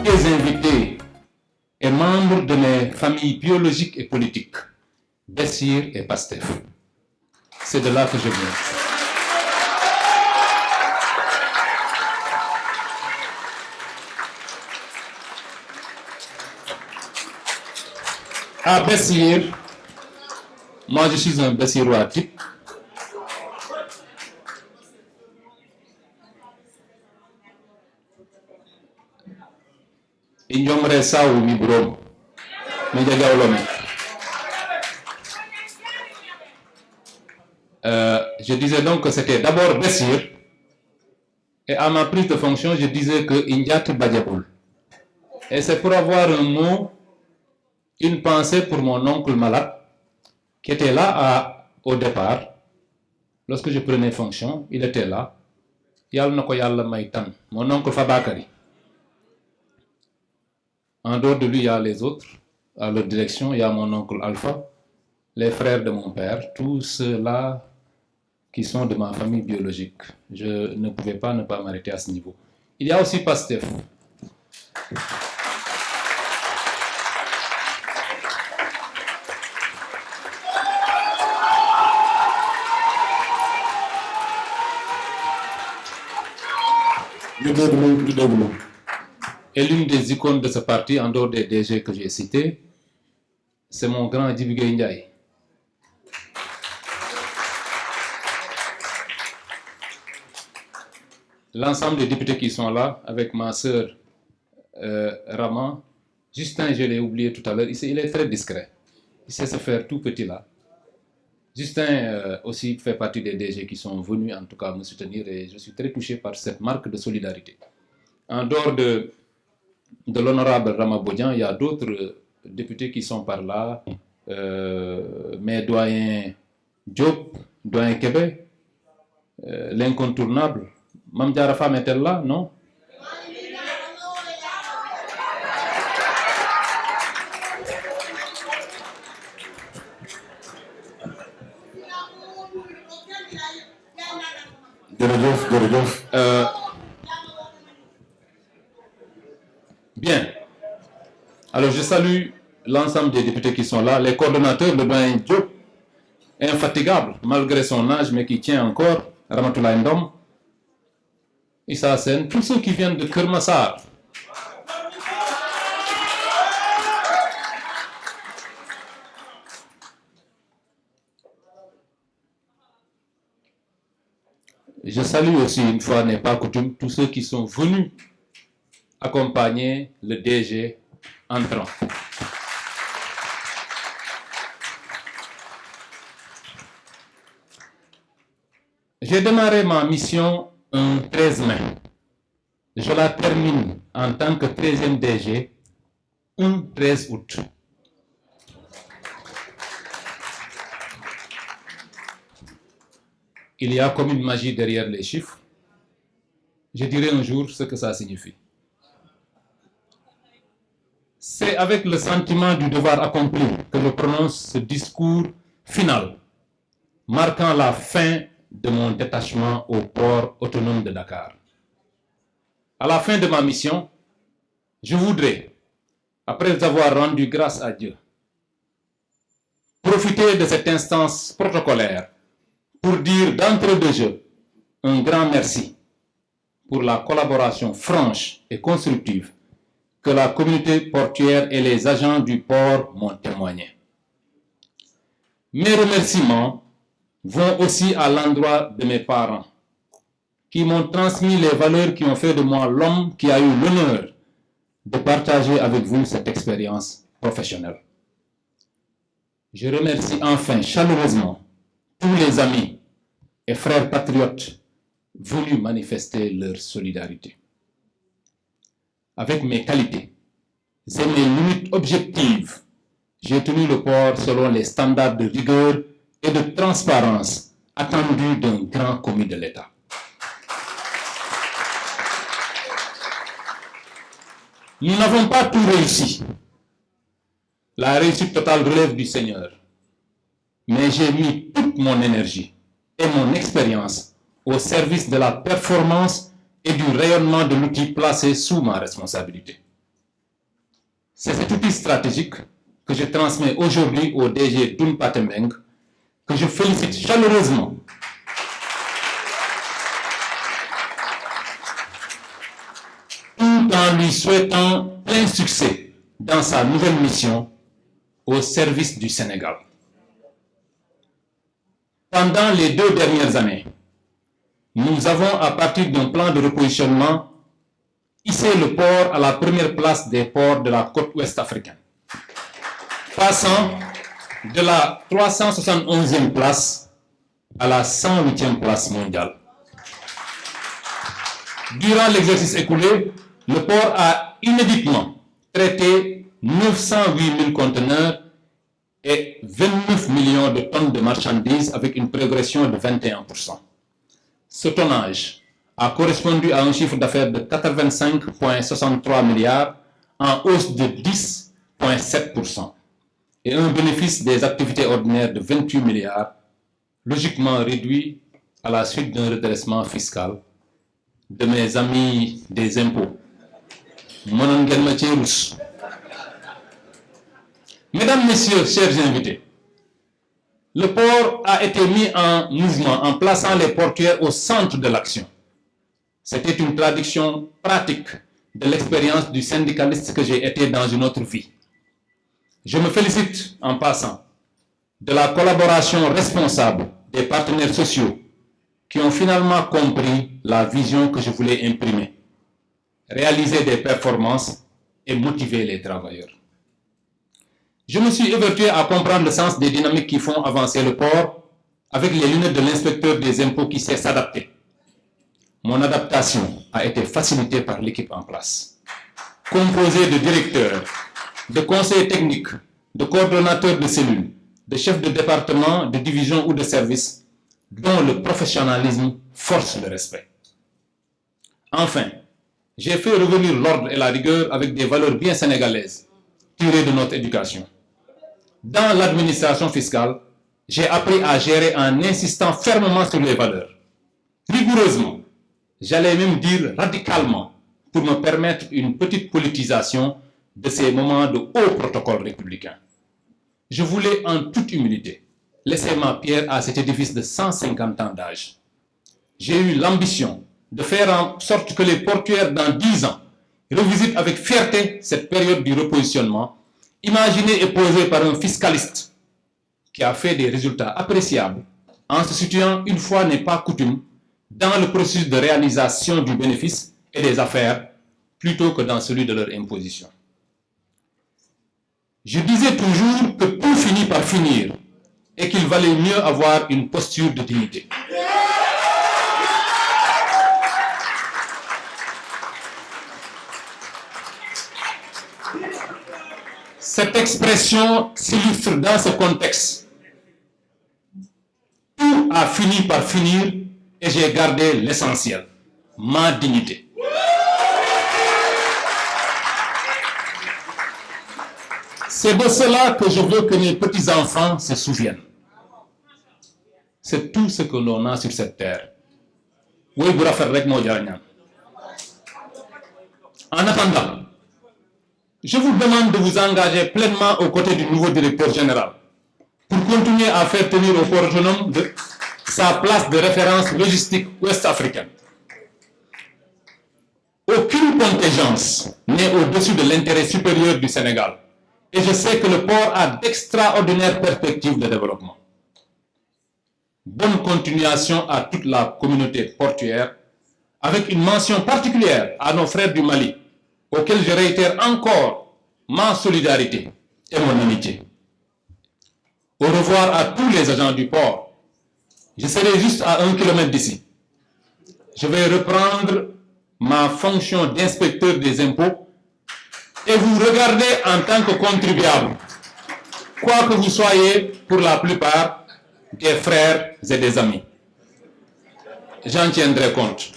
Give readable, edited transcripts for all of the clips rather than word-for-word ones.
les invités et membres de mes familles biologiques et politiques, Bessir et Pastef. C'est de là que je viens. À Bessir, moi je suis un Bessirois type. Je disais donc que c'était d'abord Bessir, et à ma prise de fonction, je disais que Indiat Badiaboul. Et c'est pour avoir un mot, une pensée pour mon oncle malade, qui était là au départ. Lorsque je prenais fonction, il était là. Mon oncle Fabakari. En dehors de lui, il y a les autres. À leur direction, il y a mon oncle Alpha, les frères de mon père, tous ceux-là qui sont de ma famille biologique. Je ne pouvais pas ne pas m'arrêter à ce niveau. Il y a aussi Pastef. Et l'une des icônes de ce parti, en dehors des DG que j'ai cités, c'est mon grand Djiboué Ndiaye. L'ensemble des députés qui sont là, avec ma sœur Raman, Justin, je l'ai oublié tout à l'heure, il est très discret. Il sait se faire tout petit là. Justin aussi fait partie des DG qui sont venus en tout cas me soutenir et je suis très touché par cette marque de solidarité. En dehors de l'honorable Ramabodian, il y a d'autres députés qui sont par là, mes doyens Diop, doyen Québec, l'incontournable, Mamdiara Fam est-elle là, non? Bien. Alors je salue l'ensemble des députés qui sont là, les coordonnateurs, le doyen Diop, infatigable malgré son âge, mais qui tient encore, Ramatoulaye Ndom, Issa Sen, tous ceux qui viennent de Kermassar. Je salue aussi, une fois n'est pas coutume, tous ceux qui sont venus accompagner le DG entrant. J'ai démarré ma mission un 13 mai. Je la termine en tant que 13e DG un 13 août. Il y a comme une magie derrière les chiffres. Je dirai un jour ce que ça signifie. C'est avec le sentiment du devoir accompli que je prononce ce discours final, marquant la fin de mon détachement au port autonome de Dakar. À la fin de ma mission, je voudrais, après avoir rendu grâce à Dieu, profiter de cette instance protocolaire pour dire d'entrée de jeu un grand merci pour la collaboration franche et constructive que la communauté portuaire et les agents du port m'ont témoigné. Mes remerciements vont aussi à l'endroit de mes parents, qui m'ont transmis les valeurs qui ont fait de moi l'homme qui a eu l'honneur de partager avec vous cette expérience professionnelle. Je remercie enfin chaleureusement tous les amis et frères patriotes venus manifester leur solidarité. Avec mes qualités et mes limites objectives, j'ai tenu le port selon les standards de rigueur et de transparence attendus d'un grand commis de l'État. Nous n'avons pas tout réussi. La réussite totale relève du Seigneur. Mais j'ai mis toute mon énergie et mon expérience au service de la performance et du rayonnement de l'outil placé sous ma responsabilité. C'est cet outil stratégique que je transmets aujourd'hui au DG Doun Patembeng, que je félicite chaleureusement tout en lui souhaitant plein succès dans sa nouvelle mission au service du Sénégal. Pendant les 2 dernières années, nous avons, à partir d'un plan de repositionnement, hissé le port à la première place des ports de la côte ouest africaine, passant de la 371e place à la 108e place mondiale. Durant l'exercice écoulé, le port a inéditement traité 908 000 conteneurs et 29 millions de tonnes de marchandises avec une progression de 21%. Ce tonnage a correspondu à un chiffre d'affaires de 85,63 milliards en hausse de 10,7% et un bénéfice des activités ordinaires de 28 milliards, logiquement réduit à la suite d'un redressement fiscal de mes amis des impôts. Mesdames, Messieurs, chers invités, le port a été mis en mouvement en plaçant les portuaires au centre de l'action. C'était une traduction pratique de l'expérience du syndicaliste que j'ai été dans une autre vie. Je me félicite, en passant, de la collaboration responsable des partenaires sociaux qui ont finalement compris la vision que je voulais imprimer, réaliser des performances et motiver les travailleurs. Je me suis évertué à comprendre le sens des dynamiques qui font avancer le port avec les lunettes de l'inspecteur des impôts qui sait s'adapter. Mon adaptation a été facilitée par l'équipe en place, composée de directeurs, de conseillers techniques, de coordonnateurs de cellules, de chefs de département, de division ou de service, dont le professionnalisme force le respect. Enfin, j'ai fait revenir l'ordre et la rigueur avec des valeurs bien sénégalaises, tirées de notre éducation. Dans l'administration fiscale, j'ai appris à gérer en insistant fermement sur les valeurs. Rigoureusement, j'allais même dire radicalement, pour me permettre une petite politisation de ces moments de haut protocole républicain. Je voulais en toute humilité laisser ma pierre à cet édifice de 150 ans d'âge. J'ai eu l'ambition de faire en sorte que les portuaires dans 10 ans revisitent avec fierté cette période du repositionnement, imaginée et posée par un fiscaliste qui a fait des résultats appréciables en se situant, une fois n'est pas coutume, dans le processus de réalisation du bénéfice et des affaires plutôt que dans celui de leur imposition. Je disais toujours que tout finit par finir et qu'il valait mieux avoir une posture de dignité. Cette expression s'illustre dans ce contexte. Tout a fini par finir et j'ai gardé l'essentiel, ma dignité. C'est de cela que je veux que mes petits-enfants se souviennent. C'est tout ce que l'on a sur cette terre. En attendant, je vous demande de vous engager pleinement aux côtés du nouveau directeur général pour continuer à faire tenir au port autonome sa place de référence logistique ouest-africaine. Aucune contingence n'est au-dessus de l'intérêt supérieur du Sénégal et je sais que le port a d'extraordinaires perspectives de développement. Bonne continuation à toute la communauté portuaire, avec une mention particulière à nos frères du Mali, auxquels je réitère encore ma solidarité et mon amitié. Au revoir à tous les agents du port. Je serai juste à 1 kilomètre d'ici. Je vais reprendre ma fonction d'inspecteur des impôts et vous regarder en tant que contribuable, quoi que vous soyez pour la plupart des frères et des amis. J'en tiendrai compte.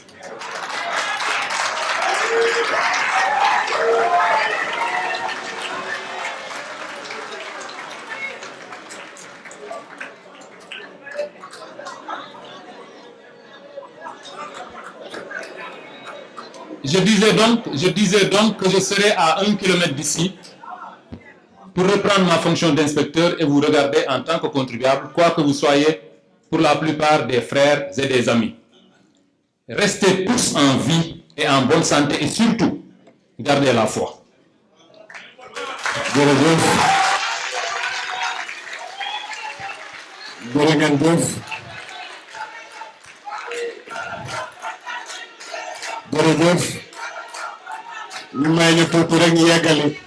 Je disais donc que je serai à 1 kilomètre d'ici pour reprendre ma fonction d'inspecteur et vous regarder en tant que contribuable, quoi que vous soyez, pour la plupart des frères et des amis. Restez tous en vie et en bonne santé et surtout, gardez la foi. Ñu may ñu tuuti rek ñu yeggali